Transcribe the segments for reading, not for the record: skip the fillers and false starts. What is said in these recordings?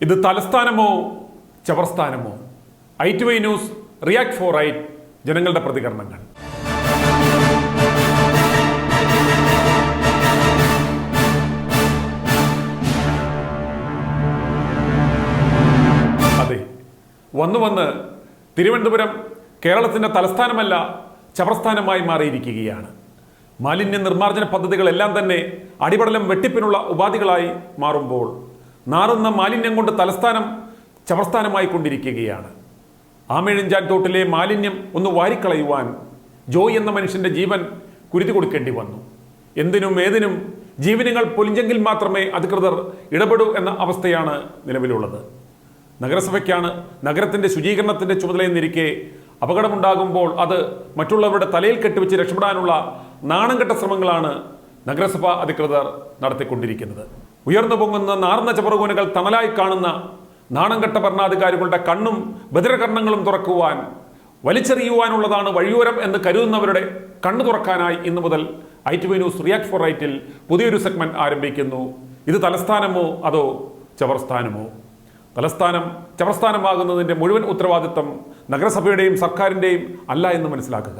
ഇത് തലസ്ഥാനമോ ചവർസ്ഥാനമോ? i2i news react for right, ജനങ്ങളുടെ പ്രതികരണങ്ങൾ. അതെ, വന്ന് തിരുവനന്തപുരം കേരളത്തിൻ്റെ തലസ്ഥാനമല്ല ചവർസ്ഥാനമായി മാറിയിരിക്കുകയാണ്. മാലിന്യ നിർമ്മാർജ്ജന പദ്ധതികളെല്ലാം തന്നെ അടിപടലം വെട്ടിപ്പിനുള്ള ഉപാധികളായി മാറുമ്പോൾ നാറുന്ന മാലിന്യം കൊണ്ട് തലസ്ഥാനം ചവർസ്ഥാനമായി കൊണ്ടിരിക്കുകയാണ്. ആമേഴഞ്ചാൻ തോട്ടിലെ മാലിന്യം ഒന്ന് വാരിക്കളയുവാൻ ജോയ് എന്ന മനുഷ്യൻ്റെ ജീവൻ കുരുതി കൊടുക്കേണ്ടി വന്നു. എന്തിനും ഏതിനും ജീവനുകൾ പൊലിഞ്ഞെങ്കിൽ മാത്രമേ അധികൃതർ ഇടപെടൂ എന്ന അവസ്ഥയാണ് നിലവിലുള്ളത്. നഗരസഭയ്ക്കാണ് നഗരത്തിൻ്റെ ശുചീകരണത്തിൻ്റെ ചുമതലയെന്നിരിക്കെ അപകടമുണ്ടാകുമ്പോൾ അത് മറ്റുള്ളവരുടെ തലയിൽ കെട്ടിവെച്ച് രക്ഷപ്പെടാനുള്ള നാണംകെട്ട ശ്രമങ്ങളാണ് നഗരസഭ അധികൃതർ നടത്തിക്കൊണ്ടിരിക്കുന്നത്. ഉയർന്നു പൊങ്ങുന്ന നാർന്ന ചവറുകൂനകൾ തണലായി കാണുന്ന നാണംകെട്ട ഭരണാധികാരികളുടെ കണ്ണും ബദിരകർണങ്ങളും തുറക്കുവാൻ, വലിച്ചെറിയുവാനുള്ളതാണ് വഴിയോരം എന്ന് കരുതുന്നവരുടെ കണ്ണു തുറക്കാനായി ഇന്നു മുതൽ i2i ന്യൂസ് റിയാക്ട് ഫോർ റൈറ്റിൽ പുതിയൊരു സെഗ്മെന്റ് ആരംഭിക്കുന്നു. ഇത് തലസ്ഥാനമോ അതോ ചവർസ്ഥാനമോ? തലസ്ഥാനം ചവർസ്ഥാനമാകുന്നതിൻ്റെ മുഴുവൻ ഉത്തരവാദിത്തം നഗരസഭയുടെയും സർക്കാരിൻ്റെയും അല്ല എന്ന് മനസ്സിലാക്കുക.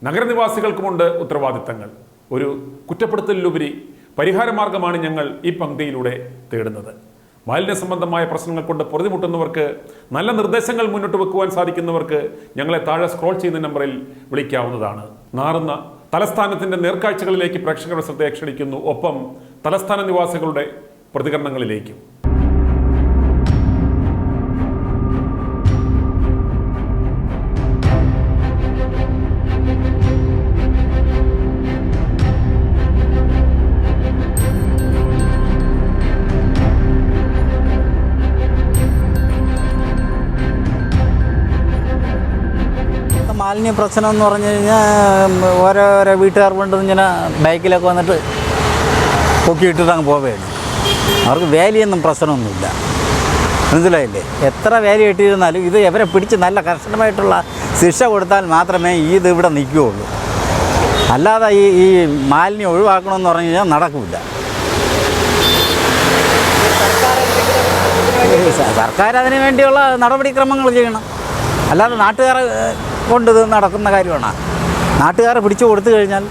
നഗരനിവാസികൾക്കുമുണ്ട് ഉത്തരവാദിത്തങ്ങൾ. ഒരു കുറ്റപ്പെടുത്തലിലുപരി പരിഹാരമാർഗമാണ് ഞങ്ങൾ ഈ പങ്ക്തിയിലൂടെ തേടുന്നത്. മാലിന്യ സംബന്ധമായ പ്രശ്നങ്ങൾ കൊണ്ട് പൊറുതിമുട്ടുന്നവർക്ക്, നല്ല നിർദ്ദേശങ്ങൾ മുന്നോട്ട് വെക്കുവാൻ സാധിക്കുന്നവർക്ക് ഞങ്ങളെ താഴെ സ്ക്രോൾ ചെയ്യുന്ന നമ്പറിൽ വിളിക്കാവുന്നതാണ്. നാറുന്ന തലസ്ഥാനത്തിൻ്റെ നേർക്കാഴ്ചകളിലേക്ക് പ്രേക്ഷകരുടെ ശ്രദ്ധയെ ക്ഷണിക്കുന്നു, ഒപ്പം തലസ്ഥാന നിവാസികളുടെ പ്രതികരണങ്ങളിലേക്കും. മാലിന്യ പ്രശ്നം എന്ന് പറഞ്ഞു കഴിഞ്ഞാൽ ഓരോരോ വീട്ടുകാർ കൊണ്ട് ഇങ്ങനെ ബൈക്കിലൊക്കെ വന്നിട്ട് പൊക്കിയിട്ടിട്ട് അങ്ങ് പോവുകയാണ്. അവർക്ക് വേലിയൊന്നും പ്രശ്നമൊന്നുമില്ല, മനസ്സിലായില്ലേ? എത്ര വേലി കെട്ടിയിരുന്നാലും ഇത് ഇവരെ പിടിച്ച് നല്ല കർശനമായിട്ടുള്ള ശിക്ഷ കൊടുത്താൽ മാത്രമേ ഇത് ഇവിടെ നിൽക്കുകയുള്ളൂ. അല്ലാതെ ഈ മാലിന്യം ഒഴിവാക്കണമെന്ന് പറഞ്ഞു കഴിഞ്ഞാൽ നടക്കില്ല. സർക്കാർ അതിന് വേണ്ടിയുള്ള നടപടിക്രമങ്ങൾ ചെയ്യണം. അല്ലാതെ നാട്ടുകാരെ കൊണ്ട് ഇത് നടക്കുന്ന കാര്യമാണ്. നാട്ടുകാരെ പിടിച്ചു കൊടുത്തു കഴിഞ്ഞാൽ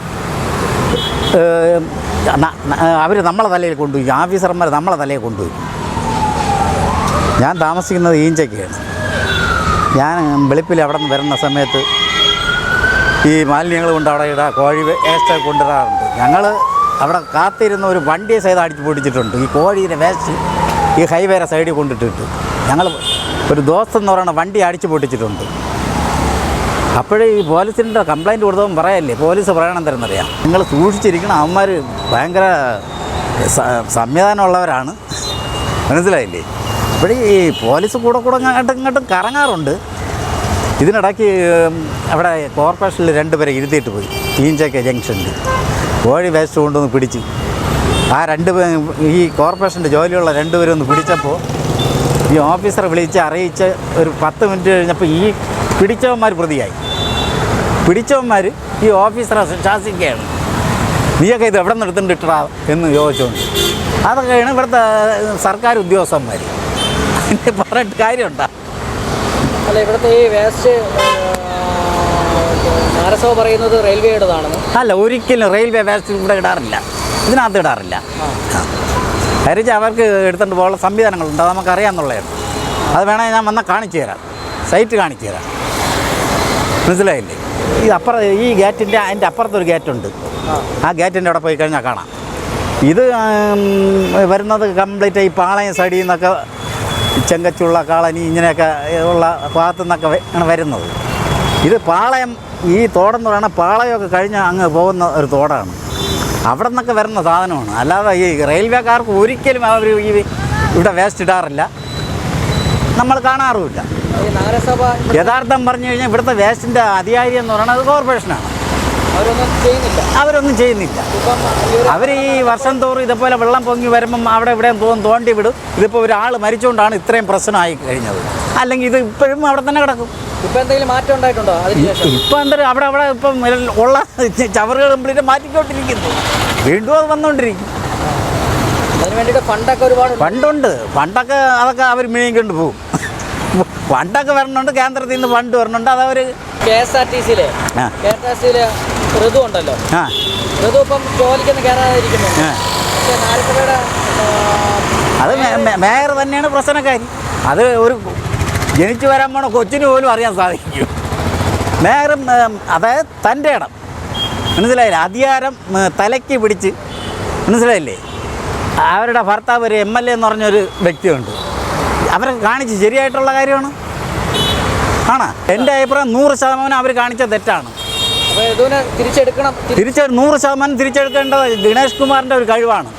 അവർ നമ്മളെ തലയിൽ കൊണ്ടുപോയി, ഓഫീസർമാർ നമ്മളെ തലയിൽ കൊണ്ടുപോയി. ഞാൻ താമസിക്കുന്നത് ഈഞ്ചയ്ക്കാണ്. ഞാൻ വെളുപ്പിൽ അവിടെ നിന്ന് വരുന്ന സമയത്ത് ഈ മാലിന്യങ്ങൾ കൊണ്ട് അവിടെ കോഴി വേസ്റ്റ് കൊണ്ടുവരാറുണ്ട്. ഞങ്ങൾ അവിടെ കാത്തിരുന്ന ഒരു വണ്ടിയെ സൈഡ് അടിച്ചു പൊടിച്ചിട്ടുണ്ട്. ഈ കോഴിയുടെ വേസ്റ്റ് ഈ ഹൈവേയുടെ സൈഡിൽ കൊണ്ടിട്ടിട്ട് ഞങ്ങൾ ഒരു ദിവസം എന്ന് പറയുന്ന വണ്ടി അടിച്ചു പൊട്ടിച്ചിട്ടുണ്ട്. അപ്പോഴേ ഈ പോലീസിൻ്റെ കംപ്ലയിൻറ്റ് കൊടുത്തവൻ പറയല്ലേ, പോലീസ് പറയണം തരുന്നറിയാം. നിങ്ങൾ സൂക്ഷിച്ചിരിക്കണം, അവന്മാർ ഭയങ്കര സംവിധാനമുള്ളവരാണ്, മനസ്സിലായില്ലേ? അപ്പോഴേ ഈ പോലീസ് കൂടെ ഇങ്ങോട്ടും കറങ്ങാറുണ്ട്. ഇതിനിടയ്ക്ക് അവിടെ കോർപ്പറേഷനിൽ 2 പേരെ ഇരുത്തിയിട്ട് പോയി. ഈഞ്ചക്ക ജംഗ്ഷനിൽ കോഴി വേസ്റ്റ് കൊണ്ടുവന്ന് പിടിച്ച് ആ ഈ കോർപ്പറേഷൻ്റെ ജോലിയുള്ള 2 പേരൊന്ന് പിടിച്ചപ്പോൾ ഈ ഓഫീസറെ വിളിച്ച് അറിയിച്ച് ഒരു 10 മിനിറ്റ് കഴിഞ്ഞപ്പോൾ ഈ പിടിച്ചവന്മാർ പ്രതിയായി. പിടിച്ചവന്മാർ ഈ ഓഫീസറെ ശാസിക്കുകയാണ്, നീയൊക്കെ ഇത് എവിടെ നിന്ന് എടുത്തിട്ടിട്ടാ എന്ന് ചോദിച്ചുകൊണ്ട്. അതൊക്കെയാണ് ഇവിടുത്തെ സർക്കാർ ഉദ്യോഗസ്ഥന്മാർ. അതിൻ്റെ പറഞ്ഞിട്ട് കാര്യമുണ്ടോ? അല്ല, ഇവിടുത്തെ ഈ വേസ്റ്റ് നഗരസഭ പറയുന്നത് റെയിൽവേയുടേതാണെന്ന്. അല്ല, ഒരിക്കലും റെയിൽവേ വേസ്റ്റ് ഇവിടെ ഇടാറില്ല, ഇതിനകത്ത് ഇടാറില്ല. കരിച്ച് അവർക്ക് എടുത്തുകൊണ്ട് പോകാനുള്ള സംവിധാനങ്ങളുണ്ട്, അത് നമുക്കറിയാമെന്നുള്ളതാണ്. അത് വേണമെങ്കിൽ ഞാൻ വന്നാൽ കാണിച്ചു തരാം, സൈറ്റ് കാണിച്ചു തരാം, മനസ്സിലായില്ലേ? ഈ ഗേറ്റിൻ്റെ അതിൻ്റെ അപ്പുറത്തൊരു ഗേറ്റുണ്ട്. ആ ഗേറ്റിൻ്റെ അവിടെ പോയി കഴിഞ്ഞാൽ കാണാം. ഇത് വരുന്നത് കംപ്ലീറ്റ് ഈ പാളയം സൈഡിൽ നിന്നൊക്കെ ചെങ്കച്ചുള്ള കാളനി ഇങ്ങനെയൊക്കെ ഉള്ള ഭാഗത്തു നിന്നൊക്കെ ആണ് വരുന്നത്. ഇത് പാളയം, ഈ തോടെന്ന് പറയുന്നത് പാളയമൊക്കെ കഴിഞ്ഞ് അങ്ങ് പോകുന്ന ഒരു തോടാണ്. അവിടെ നിന്നൊക്കെ വരുന്ന സാധനമാണ്. അല്ലാതെ ഈ റെയിൽവേക്കാർക്ക് ഒരിക്കലും അവർ ഇവിടെ വേസ്റ്റ് ഇടാറില്ല, നമ്മൾ കാണാറുമില്ല. യഥാർത്ഥം പറഞ്ഞു കഴിഞ്ഞാൽ ഇവിടുത്തെ വേസ്റ്റിൻ്റെ അധികാരി എന്ന് പറയുന്നത് കോർപ്പറേഷനാണ്. അവരൊന്നും ചെയ്യുന്നില്ല. അവർ ഈ വർഷം തോറും ഇതുപോലെ വെള്ളം പൊങ്ങി വരുമ്പം അവിടെ ഇവിടെ തോണ്ടി വിടും. ഇതിപ്പോൾ ഒരാൾ മരിച്ചുകൊണ്ടാണ് ഇത്രയും പ്രശ്നമായി കഴിഞ്ഞത്. അല്ലെങ്കിൽ ഇത് ഇപ്പോഴും അവിടെ തന്നെ കിടക്കും. ഇപ്പം എന്തെങ്കിലും മാറ്റം ഉണ്ടായിട്ടുണ്ടോ? ഇപ്പം എന്തായാലും അവിടെ ഇപ്പം ഉള്ള ചവറുകൾ കംപ്ലീറ്റ് മാറ്റിക്കൊണ്ടിരിക്കുന്നു. വീണ്ടും അത് വന്നുകൊണ്ടിരിക്കും. അതിന് വേണ്ടിയിട്ട് ഫണ്ടൊക്കെ ഒരുപാട് പണ്ടൊക്കെ അതൊക്കെ അവർ മിഴിക്കൊണ്ട് പോകും. ഫണ്ടൊക്കെ വരണുണ്ട്, കേന്ദ്രത്തിൽ നിന്ന് ഫണ്ട് വരണുണ്ട്. അതവർ KSRTC ഋതു ഉണ്ടല്ലോ, ഋതു ഇപ്പം ജോലിക്കൊന്നും കയറാതിരിക്കുന്നു. പക്ഷേ നഗരസഭയുടെ അത് മേയർ തന്നെയാണ് പ്രശ്നക്കാരി. അത് ഒരു ജനിച്ചു വരാൻ പോണ കൊച്ചിന് പോലും അറിയാൻ സാധിക്കും. മേയറും അതായത് തൻ്റെ ഇടം, മനസ്സിലായില്ലേ, അധികാരം തലയ്ക്ക് പിടിച്ച്, മനസ്സിലായില്ലേ. അവരുടെ ഭർത്താവ് ഒരു MLA എന്ന് പറഞ്ഞൊരു വ്യക്തിയുണ്ട്. അവരെ കാണിച്ച് ശരിയായിട്ടുള്ള കാര്യമാണ് എൻ്റെ അഭിപ്രായം. 100% അവർ കാണിച്ച തെറ്റാണ്. അപ്പോൾ ഇതിനെ തിരിച്ചെടുക്കണം. 100% തിരിച്ചെടുക്കേണ്ടത് ഗണേഷ് കുമാറിൻ്റെ ഒരു കഴിവാണ്.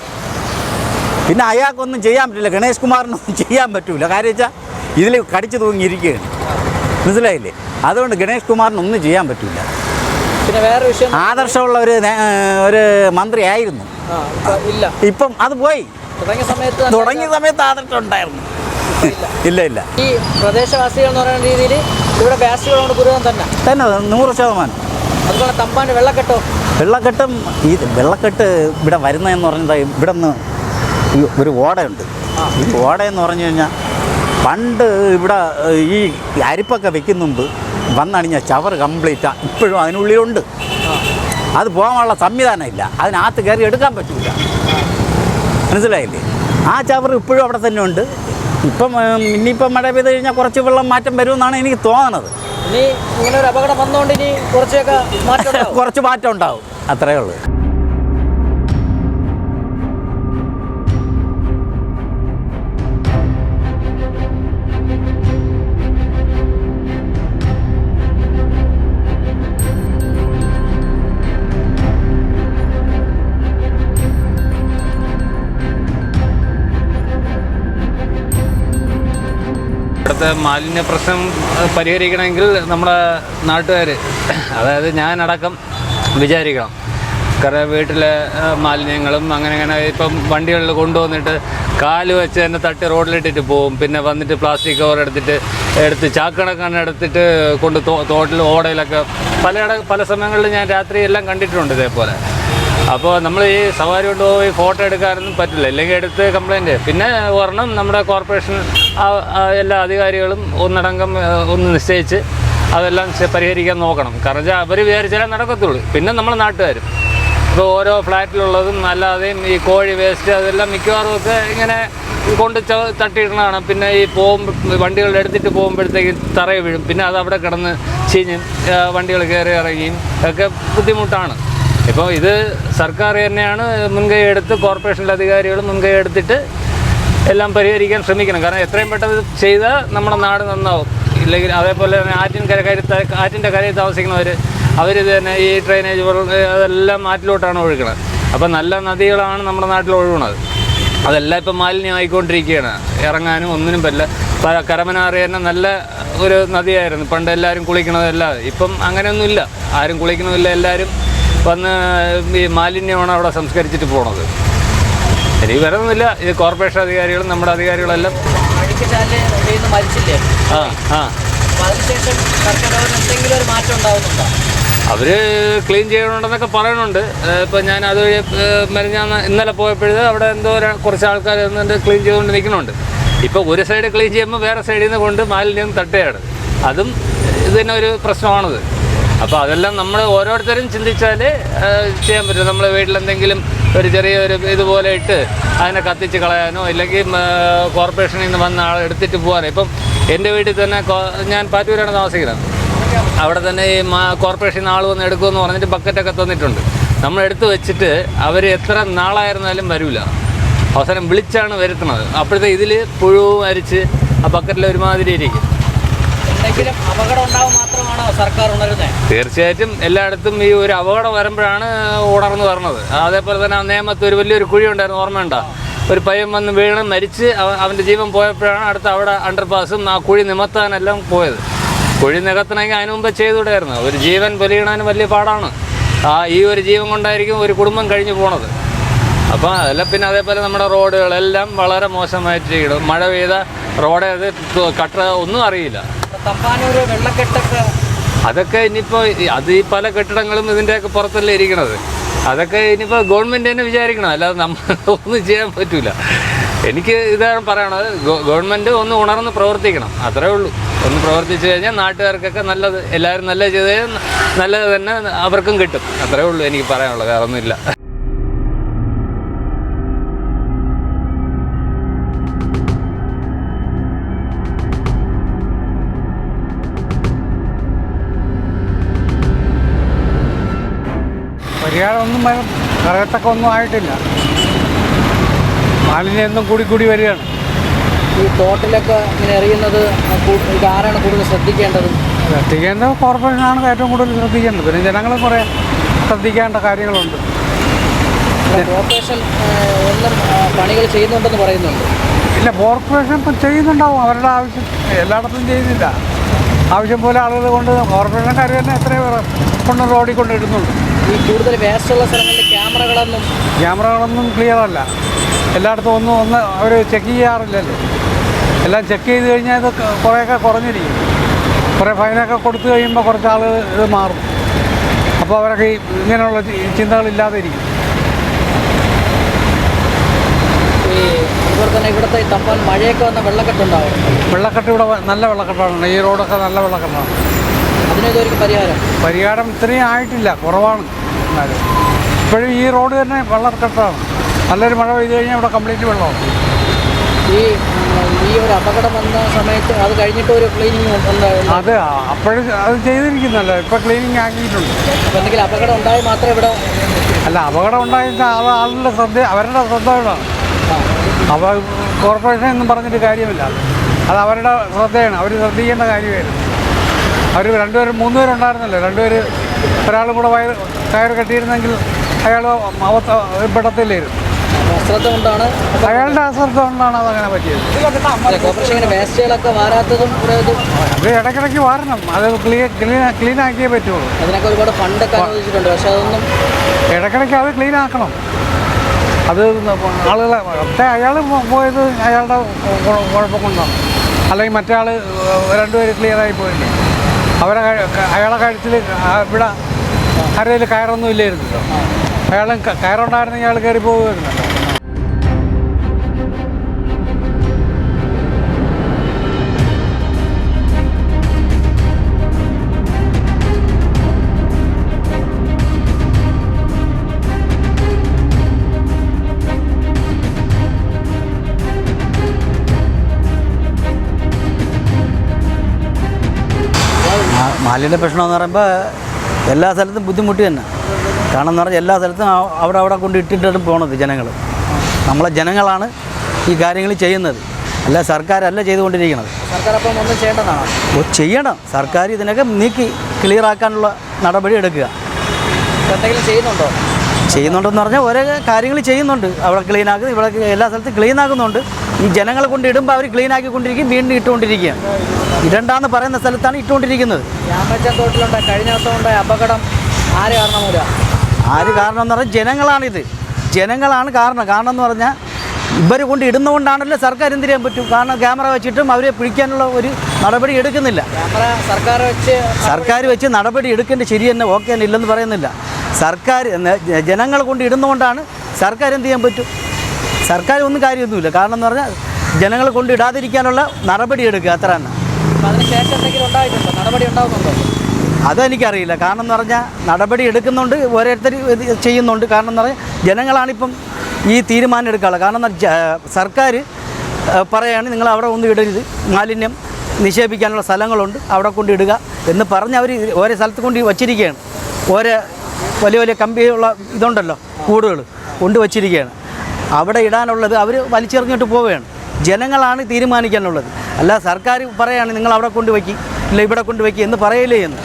പിന്നെ അയാൾക്കൊന്നും ചെയ്യാൻ പറ്റില്ല, ഗണേഷ് കുമാറിനൊന്നും ചെയ്യാൻ പറ്റില്ല. കാര്യം വെച്ചാൽ ഇതിൽ കടിച്ചു തൂങ്ങിയിരിക്കുകയാണ്, മനസ്സിലായില്ലേ. അതുകൊണ്ട് ഗണേഷ് കുമാറിനൊന്നും ചെയ്യാൻ പറ്റില്ല. പിന്നെ വേറെ വിഷയം, ആദർശമുള്ള ഒരു മന്ത്രിയായിരുന്നു. ഇപ്പം അത് പോയി. തുടങ്ങിയ സമയത്ത് ആദർശം ഉണ്ടായിരുന്നു. ഇല്ല. ഈ പ്രദേശവാസികൾ എന്ന് പറയുന്ന രീതിയിൽ ഇവിടെ വേസ്റ്റുകളോട് പുരോഗം തന്നെ 100%. അതുപോലെ തമ്പാന് വെള്ളക്കെട്ടും വെള്ളക്കെട്ട് ഇവിടെ വരുന്നതെന്ന് പറഞ്ഞാൽ ഇവിടെ നിന്ന് ഒരു ഓടയുണ്ട്. ഈ ഓടയെന്ന് പറഞ്ഞു കഴിഞ്ഞാൽ പണ്ട് ഇവിടെ ഈ അരിപ്പൊക്കെ വെക്കുന്ന മുമ്പ് വന്നണിഞ്ഞ ചവറ് കംപ്ലീറ്റാണ് ഇപ്പോഴും അതിനുള്ളിലുണ്ട്. അത് പോകാനുള്ള സംവിധാനം ഇല്ല, അതിനകത്ത് കയറി എടുക്കാൻ പറ്റില്ല, മനസ്സിലായില്ലേ. ആ ചവറ് ഇപ്പോഴും അവിടെ തന്നെ ഉണ്ട്. ഇനിയിപ്പം മഴ പെയ്ത് കഴിഞ്ഞാൽ കുറച്ച് വെള്ളം മാറ്റം വരുമെന്നാണ് എനിക്ക് തോന്നുന്നത്. ഇനി ഇങ്ങനെ ഒരു അപകടം വന്നുകൊണ്ട് ഇനി കുറച്ച് മാറ്റം ഉണ്ടാവും, അത്രയേ ഉള്ളൂ. ഇവിടുത്തെ മാലിന്യ പ്രശ്നം പരിഹരിക്കണമെങ്കിൽ നമ്മുടെ നാട്ടുകാർ, അതായത് ഞാനടക്കം വിചാരിക്കണം. കാരണം വീട്ടിലെ മാലിന്യങ്ങളും അങ്ങനെ ഇപ്പം വണ്ടികളിൽ കൊണ്ടുവന്നിട്ട് കാല് വെച്ച് തന്നെ തട്ടി റോഡിലിട്ടിട്ട് പോകും. പിന്നെ വന്നിട്ട് പ്ലാസ്റ്റിക് കവർ എടുത്ത് ചാക്കണക്കാണ് എടുത്തിട്ട് കൊണ്ട് തോട്ടിൽ ഓടയിലൊക്കെ പല സമയങ്ങളിൽ ഞാൻ രാത്രി എല്ലാം കണ്ടിട്ടുണ്ട് ഇതേപോലെ. അപ്പോൾ നമ്മൾ ഈ സവാരി കൊണ്ടുപോയി ഫോട്ടോ എടുക്കാനൊന്നും പറ്റില്ല, ഇല്ലെങ്കിൽ എടുത്ത് കംപ്ലയിൻറ്റ്. പിന്നെ ഒരെണ്ണം നമ്മുടെ കോർപ്പറേഷൻ എല്ലാ അധികാരികളും ഒന്നടങ്കം ഒന്ന് നിശ്ചയിച്ച് അതെല്ലാം പരിഹരിക്കാൻ നോക്കണം. കാരണം അവർ വിചാരിച്ചാലേ നടക്കത്തുള്ളൂ. പിന്നെ നമ്മൾ നാട്ടുകാരും ഇപ്പോൾ ഓരോ ഫ്ലാറ്റിലുള്ളതും അല്ലാതെയും ഈ കോഴി വേസ്റ്റ് അതെല്ലാം മിക്കവാറും ഒക്കെ ഇങ്ങനെ കൊണ്ട് തട്ടിയിടണതാണ്. പിന്നെ ഈ വണ്ടികൾ എടുത്തിട്ട് പോകുമ്പോഴത്തേക്ക് തറയിൽ വീഴും. പിന്നെ അത് അവിടെ കിടന്ന് ചീഞ്ഞും വണ്ടികൾ കയറി ഇറങ്ങിയും ഒക്കെ ബുദ്ധിമുട്ടാണ്. ഇപ്പോൾ ഇത് സർക്കാർ തന്നെയാണ് മുൻകൈ എടുത്ത്, കോർപ്പറേഷനിലെ അധികാരികൾ മുൻകൈ എടുത്തിട്ട് എല്ലാം പരിഹരിക്കാൻ ശ്രമിക്കണം. കാരണം എത്രയും പെട്ടെന്ന് ചെയ്താൽ നമ്മുടെ നാട് നന്നാവും. ഇല്ലെങ്കിൽ അതേപോലെ തന്നെ ആറ്റിൻ്റെ കരയിൽ താമസിക്കുന്നവർ ഇത് തന്നെ ഈ ഡ്രെയിനേജ് അതെല്ലാം ആറ്റിലോട്ടാണ് ഒഴുകുന്നത്. അപ്പോൾ നല്ല നദികളാണ് നമ്മുടെ നാട്ടിൽ ഒഴുകുന്നത്. അതെല്ലാം ഇപ്പം മാലിന്യമായിക്കൊണ്ടിരിക്കുകയാണ്. ഇറങ്ങാനും ഒന്നിനും പറ്റില്ല. കരമനാറ് തന്നെ നല്ല ഒരു നദിയായിരുന്നു പണ്ട്, എല്ലാവരും കുളിക്കണതല്ലാതെ. ഇപ്പം അങ്ങനെയൊന്നുമില്ല, ആരും കുളിക്കണമില്ല. എല്ലാവരും വന്ന് ഈ മാലിന്യമാണ് അവിടെ സംസ്കരിച്ചിട്ട് പോണത്. എനിക്ക് വരുന്നില്ല. ഇത് കോർപ്പറേഷൻ അധികാരികളും നമ്മുടെ അധികാരികളെല്ലാം അവർ ക്ലീൻ ചെയ്യണമെന്നൊക്കെ പറയുന്നുണ്ട്. ഇപ്പം ഞാൻ അതുവഴി ഇന്നലെ പോയപ്പോഴേ അവിടെ എന്തോ കുറച്ച് ആൾക്കാർ വന്നിട്ട് ക്ലീൻ ചെയ്തുകൊണ്ട് നിൽക്കുന്നുണ്ട്. ഇപ്പോൾ ഒരു സൈഡ് ക്ലീൻ ചെയ്യുമ്പോൾ വേറെ സൈഡിൽ നിന്ന് കൊണ്ട് മാലിന്യം തട്ടുകയാണ്. അതും ഇത് തന്നെ ഒരു പ്രശ്നമാണത്. അപ്പോൾ അതെല്ലാം നമ്മൾ ഓരോരുത്തരും ചിന്തിച്ചാൽ ചെയ്യാൻ പറ്റും. നമ്മൾ വീട്ടിലെന്തെങ്കിലും ഒരു ചെറിയൊരു ഇതുപോലെ ഇട്ട് അതിനെ കത്തിച്ച് കളയാനോ, ഇല്ലെങ്കിൽ കോർപ്പറേഷനിൽ നിന്ന് വന്ന ആൾ എടുത്തിട്ട് പോകാനോ. ഇപ്പം എൻ്റെ വീട്ടിൽ തന്നെ ഞാൻ പാറ്റൂരാണ് താമസിക്കുന്നത്. അവിടെ തന്നെ ഈ കോർപ്പറേഷനിൽ നിന്ന് ആൾ വന്ന് എടുക്കുമെന്ന് പറഞ്ഞിട്ട് ബക്കറ്റൊക്കെ തന്നിട്ടുണ്ട്. നമ്മൾ എടുത്ത് വെച്ചിട്ട് അവർ എത്ര നാളായിരുന്നാലും വരില്ല. അവസാനം വിളിച്ചാണ് വരുത്തുന്നത്. അപ്പോഴത്തെ ഇതിൽ പുഴുവും അരിച്ച് ആ ബക്കറ്റിൽ ഒരുമാതിരി ഇരിക്കും. അപകടം ഉണ്ടാവും മാത്രമാണോ സർക്കാർ ഉണരുന്നത്? തീർച്ചയായിട്ടും എല്ലായിടത്തും ഈ ഒരു അപകടം വരുമ്പോഴാണ് ഉണർന്നു വരുന്നത്. അതേപോലെ തന്നെ ആ നേമത്ത് ഒരു വലിയൊരു കുഴി ഉണ്ടായിരുന്നു, ഓർമ്മയുണ്ടോ? ഒരു പയ്യൻ വന്ന് വീണ് മരിച്ച് അവൻ്റെ ജീവൻ പോയപ്പോഴാണ് അടുത്ത അവിടെ അണ്ടർപാസും ആ കുഴി നിമത്താനെല്ലാം പോയത്. കുഴി നികത്തണമെങ്കിൽ അതിന് മുമ്പ് ചെയ്തുകൂടായിരുന്നു. ഒരു ജീവൻ പൊലിയണതിന് വലിയ പാടാണ്. ഈ ഒരു ജീവൻ കൊണ്ടായിരിക്കും ഒരു കുടുംബം കഴിഞ്ഞു പോണത്. അപ്പോൾ അതെല്ലാം. പിന്നെ അതേപോലെ നമ്മുടെ റോഡുകളെല്ലാം വളരെ മോശമായിട്ടിരിക്കണം. മഴ പെയ്ത റോഡ് അത് കട്ട ഒന്നും അറിയില്ല. വെള്ളക്കെട്ടൊക്കെ അതൊക്കെ ഇനിയിപ്പോൾ അത് ഈ പല കെട്ടിടങ്ങളും ഇതിൻ്റെയൊക്കെ പുറത്തല്ലേ ഇരിക്കണത്. അതൊക്കെ ഇനിയിപ്പോൾ ഗവൺമെൻറ് തന്നെ വിചാരിക്കണം, അല്ലാതെ നമ്മൾ ഒന്നും ചെയ്യാൻ പറ്റില്ല. എനിക്ക് ഇതാണ് പറയണത്, ഗവൺമെൻറ് ഒന്ന് ഉണർന്ന് പ്രവർത്തിക്കണം, അത്രേ ഉള്ളൂ. ഒന്ന് പ്രവർത്തിച്ചു കഴിഞ്ഞാൽ നാട്ടുകാർക്കൊക്കെ നല്ലത്, എല്ലാവരും നല്ലത് ചെയ്ത് കഴിഞ്ഞാൽ നല്ലത് തന്നെ അവർക്കും കിട്ടും, അത്രേ ഉള്ളൂ എനിക്ക് പറയാനുള്ളത്, വേറെ ഒന്നുമില്ല. പരിഹാരമൊന്നും പറയത്തക്ക ഒന്നും ആയിട്ടില്ല. മാലിന്യം എന്നും കൂടി വരികയാണ്. ഈ തോട്ടിലൊക്കെ ഇങ്ങനെ എറിയുന്നത് ആരാണ് കൂടുതൽ ശ്രദ്ധിക്കേണ്ടത്? ശ്രദ്ധിക്കേണ്ടത് കോർപ്പറേഷനാണ് ഏറ്റവും കൂടുതൽ ശ്രദ്ധിക്കേണ്ടത്. പിന്നെ ജനങ്ങളും കുറേ ശ്രദ്ധിക്കേണ്ട കാര്യങ്ങളുണ്ട്. കോർപ്പറേഷൻ ഒന്നും പണികൾ ചെയ്യുന്നുണ്ടെന്ന് പറയുന്നുണ്ട്. ഇല്ല, കോർപ്പറേഷൻ ഇപ്പം ചെയ്യുന്നുണ്ടാവും അവരുടെ ആവശ്യം, എല്ലായിടത്തും ചെയ്യുന്നില്ല. ആവശ്യം പോലെ ആളുകൾ കൊണ്ട് കോർപ്പറേഷൻകാർ തന്നെ എത്രയോ പേർ കൊണ്ട് റോഡിൽ കൊണ്ട് ഇടുന്നുണ്ട്. ഈ കൂടുതൽ വേസ്റ്റുള്ള സ്ഥലങ്ങളിൽ ക്യാമറകളൊന്നും ക്ലിയർ അല്ല. എല്ലായിടത്തും ഒന്ന് അവർ ചെക്ക് ചെയ്യാറില്ലല്ലോ. എല്ലാം ചെക്ക് ചെയ്ത് കഴിഞ്ഞാൽ ഇത് കുറേയൊക്കെ കുറഞ്ഞിരിക്കും. കുറേ ഫൈനൊക്കെ കൊടുത്തു കഴിയുമ്പോൾ കുറച്ച് ആളുകൾ ഇത് മാറും. അപ്പോൾ അവരൊക്കെ ഇങ്ങനെയുള്ള ചിന്തകളില്ലാതെ ഇരിക്കും. അതുപോലെ തന്നെ ഇവിടുത്തെ തപ്പാൻ മഴയൊക്കെ വന്ന വെള്ളക്കെട്ടുണ്ടാവും. വെള്ളക്കെട്ട് ഇവിടെ നല്ല വെള്ളക്കെട്ടാണ്. ഈ റോഡൊക്കെ നല്ല വെള്ളക്കെട്ടാണ്. അതിനൊരു പരിഹാരം ഇത്രയും ആയിട്ടില്ല, കുറവാണ്. എന്നാലും ഇപ്പോഴും ഈ റോഡ് തന്നെ വെള്ളക്കെട്ടാണ്. നല്ലൊരു മഴ പെയ്ത് കഴിഞ്ഞാൽ ഇവിടെ കംപ്ലീറ്റ് വെള്ളമാണ്. ഈ ഒരു അപകടം വന്ന സമയത്ത് അത് കഴിഞ്ഞിട്ട് ഒരു ക്ലീനിങ് അത് അപ്പോഴും അത് ചെയ്തിരിക്കുന്നല്ലോ. ഇപ്പോൾ ക്ലീനിങ് ആക്കിയിട്ടുണ്ട്. എന്തെങ്കിലും അപകടം ഉണ്ടായി മാത്രമേ ഇവിടെ അല്ല, അപകടം ഉണ്ടായിട്ട് ആളുടെ അവരുടെ ശ്രദ്ധയാണ്. അപ്പോൾ കോർപ്പറേഷൻ എന്നും പറഞ്ഞിട്ട് കാര്യമില്ല. അത് അവരുടെ ശ്രദ്ധയാണ്, അവർ ശ്രദ്ധിക്കേണ്ട കാര്യമായിരുന്നു. അവർ 2 പേര് 3 പേരുണ്ടായിരുന്നല്ലോ. 2 പേര് ഒരാളും കൂടെ കയറ് കെട്ടിയിരുന്നെങ്കിൽ അയാൾ പെടത്തില്ലായിരുന്നു. അയാളുടെ അശ്രദ്ധ കൊണ്ടാണ് അതങ്ങനെ പറ്റിയത്. അത് ഇടയ്ക്കിടയ്ക്ക് വാരണം. അത് ക്ലീൻ ആക്കിയേ പറ്റുള്ളൂ. അതിനൊക്കെ ഒരുപാട് ഫണ്ടൊക്കെ അനുവദിച്ചിട്ടുണ്ട്. പക്ഷെ അതൊന്നും ഇടയ്ക്കിടയ്ക്ക് അത് ക്ലീൻ ആക്കണം. അത് ആളുകളെ അയാൾ പോയത് അയാളുടെ കുഴപ്പം കൊണ്ടാണ്. അല്ലെങ്കിൽ മറ്റേ ആൾ 2 പേര് ക്ലിയറായി പോയില്ലേ. അയാളെ കഴുത്തിൽ ഇവിടെ ആരെയിൽ കയറൊന്നും ഇല്ലായിരുന്നല്ലോ. അയാൾ കയറുണ്ടായിരുന്നെങ്കിൽ അയാൾ കയറി പോകുമായിരുന്നല്ലോ. മാലിന്യ പ്രശ്നം എന്ന് പറയുമ്പോൾ എല്ലാ സ്ഥലത്തും ബുദ്ധിമുട്ട് തന്നെ. കാരണം എന്ന് പറഞ്ഞാൽ എല്ലാ സ്ഥലത്തും അവിടെ കൊണ്ട് ഇട്ടിട്ടാണ് പോണത് ജനങ്ങൾ. നമ്മളെ ജനങ്ങളാണ് ഈ കാര്യങ്ങൾ ചെയ്യുന്നത്, അല്ല സർക്കാരല്ല ചെയ്തുകൊണ്ടിരിക്കുന്നത്. സർക്കാർ അപ്പം ഒന്നും ചെയ്യേണ്ടതാണ്. ചെയ്യണം. സർക്കാർ ഇതിനൊക്കെ നീക്കി ക്ലിയറാക്കാനുള്ള നടപടി എടുക്കുക. എന്തെങ്കിലും ചെയ്യുന്നുണ്ടെന്ന് പറഞ്ഞാൽ ഓരോ കാര്യങ്ങൾ ചെയ്യുന്നുണ്ട്. അവിടെ ക്ലീനാക്കുന്നു, ഇവിടെ എല്ലാ സ്ഥലത്തും ക്ലീനാക്കുന്നുണ്ട്. ഈ ജനങ്ങളെ കൊണ്ട് ഇടുമ്പോൾ അവർ ക്ലീനാക്കിക്കൊണ്ടിരിക്കും, വീണ്ടും ഇട്ടുകൊണ്ടിരിക്കുകയാണ്. ഇടണ്ടാന്ന് പറയുന്ന സ്ഥലത്താണ് ഇട്ടുകൊണ്ടിരിക്കുന്നത്. തോട്ടിലുണ്ട് കഴിഞ്ഞ ദിവസം ഉണ്ടായ അപകടം ആര് കാരണം എന്ന് പറഞ്ഞാൽ ജനങ്ങളാണിത്. ജനങ്ങളാണ് കാരണം എന്ന് പറഞ്ഞാൽ ഇവർ കൊണ്ട് ഇടുന്നതുകൊണ്ടാണല്ലോ സർക്കാർ എന്ത് ചെയ്യാൻ പറ്റും. കാരണം ക്യാമറ വെച്ചിട്ടും അവരെ പിടിക്കാനുള്ള ഒരു നടപടി എടുക്കുന്നില്ല. സർക്കാർ വെച്ച് നടപടി എടുക്കേണ്ട ശരി തന്നെ, ഓക്കെ തന്നെ, ഇല്ലെന്ന് പറയുന്നില്ല. സർക്കാർ ജനങ്ങൾ കൊണ്ട് ഇടുന്നതുകൊണ്ടാണ് സർക്കാർ എന്ത് ചെയ്യാൻ പറ്റും. സർക്കാർ ഒന്നും കാര്യമൊന്നുമില്ല. കാരണം എന്ന് പറഞ്ഞാൽ ജനങ്ങളെ കൊണ്ട് ഇടാതിരിക്കാനുള്ള നടപടി എടുക്കുക, അത്ര തന്നെ. അതെനിക്കറിയില്ല. കാരണം എന്ന് പറഞ്ഞാൽ നടപടി എടുക്കുന്നുണ്ട്, ഓരോരുത്തർ ചെയ്യുന്നുണ്ട്. കാരണം എന്ന് പറഞ്ഞാൽ ജനങ്ങളാണിപ്പം ഈ തീരുമാനം എടുക്കാനുള്ളത്. കാരണം സർക്കാർ പറയുകയാണ് നിങ്ങൾ അവിടെ ഒന്നും ഇടരുത്, മാലിന്യം നിക്ഷേപിക്കാനുള്ള സ്ഥലങ്ങളുണ്ട്, അവിടെ കൊണ്ട് ഇടുക എന്ന് പറഞ്ഞ് അവർ ഓരോ സ്ഥലത്ത് കൊണ്ട് വച്ചിരിക്കുകയാണ്. ഓരോ വലിയ കമ്പിയുള്ള ഇതുണ്ടല്ലോ, കൂടുകൾ കൊണ്ട് വച്ചിരിക്കുകയാണ്. അവിടെ ഇടാനുള്ളത് അവർ വലിച്ചെറിഞ്ഞിട്ട് പോവുകയാണ്. ജനങ്ങളാണ് തീരുമാനിക്കാനുള്ളത്. അല്ല സർക്കാർ പറയുകയാണ് നിങ്ങൾ അവിടെ കൊണ്ട് വയ്ക്കി, ഇല്ല ഇവിടെ കൊണ്ട് വയ്ക്കി എന്ന് പറയില്ലേ എന്ന്.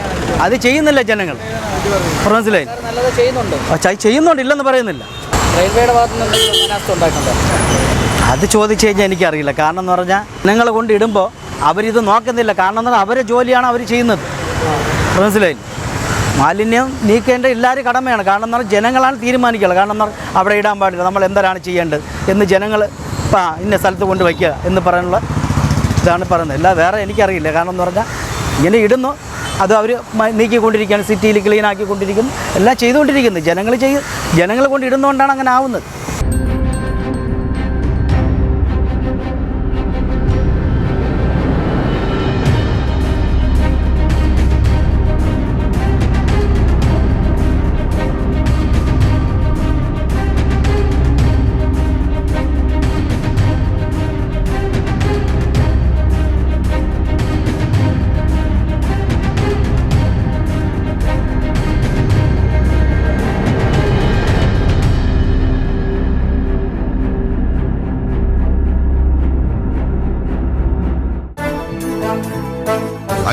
അത് ചെയ്യുന്നില്ല ജനങ്ങൾ. മനസ്സിലായി? ചെയ്യുന്നുണ്ട്, ഇല്ലെന്ന് പറയുന്നില്ല. അത് ചോദിച്ചു കഴിഞ്ഞാൽ എനിക്കറിയില്ല. കാരണം എന്ന് പറഞ്ഞാൽ ജനങ്ങൾ കൊണ്ട് ഇടുമ്പോൾ അവരിത് നോക്കുന്നില്ല. കാരണം എന്ന് പറഞ്ഞാൽ അവരെ ജോലിയാണ് അവർ ചെയ്യുന്നത്. മനസ്സിലായി? മാലിന്യം നീക്കേണ്ട എല്ലാവരും കടമയാണ്. കാരണം എന്ന് പറഞ്ഞാൽ ജനങ്ങളാണ് തീരുമാനിക്കുക. കാരണം എന്ന് പറഞ്ഞാൽ അവിടെ ഇടാൻ പാടില്ല, നമ്മൾ എന്താണ് ചെയ്യേണ്ടത് എന്ന് ജനങ്ങൾ ഇന്ന സ്ഥലത്ത് കൊണ്ട് വയ്ക്കുക എന്ന് പറയാനുള്ള ഇതാണ് പറയുന്നത്. അല്ല വേറെ എനിക്കറിയില്ല. കാരണം എന്ന് പറഞ്ഞാൽ ഇങ്ങനെ ഇടുന്നു, അത് അവർ നീക്കിക്കൊണ്ടിരിക്കുകയാണ്, സിറ്റിയിൽ ക്ലീൻ ആക്കിക്കൊണ്ടിരിക്കുന്നു, എല്ലാം ചെയ്തുകൊണ്ടിരിക്കുന്നത്. ജനങ്ങൾ കൊണ്ട് ഇടുന്നതുകൊണ്ടാണ് അങ്ങനെ ആവുന്നത്.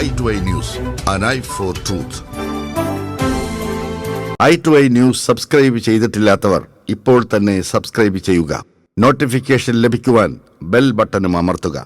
i2i News, an eye for truth. i2i News subscribe ചെയ്തിട്ടില്ലാത്തവർ ഇപ്പോൾ തന്നെ സബ്സ്ക്രൈബ് ചെയ്യുക. നോട്ടിഫിക്കേഷൻ ലഭിക്കുവാൻ ബെൽ ബട്ടണും അമർത്തുക.